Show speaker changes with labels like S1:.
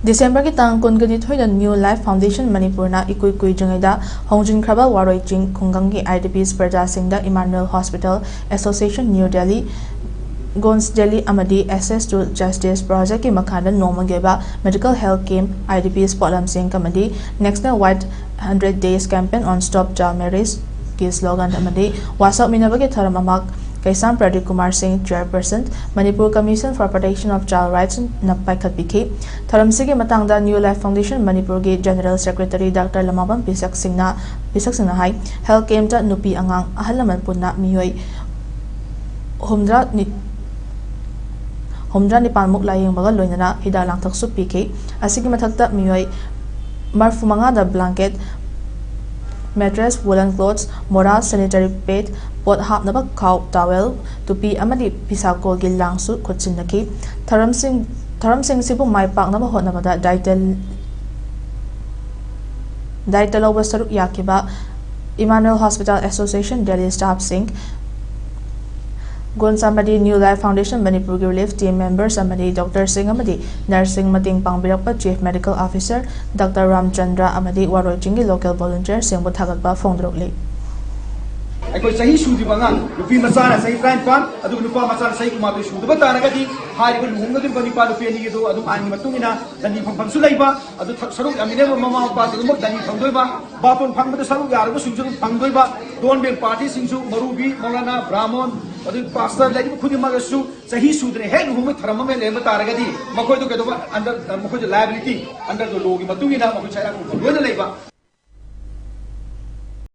S1: December ki tang kungani thoida New Life Foundation Manipur na ikui jangida hongjin khraba waroi jing khungangi IDPs Praja Singda Emmanuel Hospital Association New Delhi Gons Delhi Amadi Access to Justice Project ki makhada nongmagi medical health camp IDPs Polam Singh Kamadi National White 100 Days Campaign on Stop Child Marriage ki slogan Amadi wasap minabagi tharam amak Kaisam Pradeep Kumar Singh Chairperson Manipur Commission for Protection of Child Rights Napai Khatpiki Tharamsigi Matangda New Life Foundation Manipur gi General Secretary Dr. Lamabam Pisak Singna hai Health Camp ta nupi angang ahalaman punna miyoi Homdra nipan muk layeng baga loinana hida langthak su piki asigi mathakta miyoi marfumanga da blanket mattress, woolen clothes, mora, sanitary pad, pot hap naba cow towel, tupi amadi pisako gilang su kutsin naki. Tharam sing sibu mai pak naba hot nabada daital saruk yakiba Emmanuel Hospital Association Delhi Staff Singh Gun Samadi New Life Foundation Manipur Relief Team Member Samadi Dr. Singh Amadi Nursing Mating Pangbirakpa Chief Medical Officer Dr. Ramchandra Amadi Waroi Jingi Local Volunteer Singh Buthagatba Fongdrokli
S2: Aku sahi sudi bangan, lupi masana sahi kain pan, adu lupa masana sahi kumatu sudi. Betul nak di hari itu luhung itu bani pan lupi ni itu adu ani matung ina dan di pang sulai ba, adu saruk amine mama apa adu mak dan di pang doi ba, bapun pang betul saruk yar itu sungguh pang doi ba, don bel party singsu marubi Maulana Brahman, adu pastor lagi khudi magasu sahi sudi ni head luhung itu tharam में ले बता रहा थी, मकोई तो कहते हैं अंदर मकोई जो liability अंदर जो लोग मातुंगी ना मकोई चाहे आपको बोलने लगा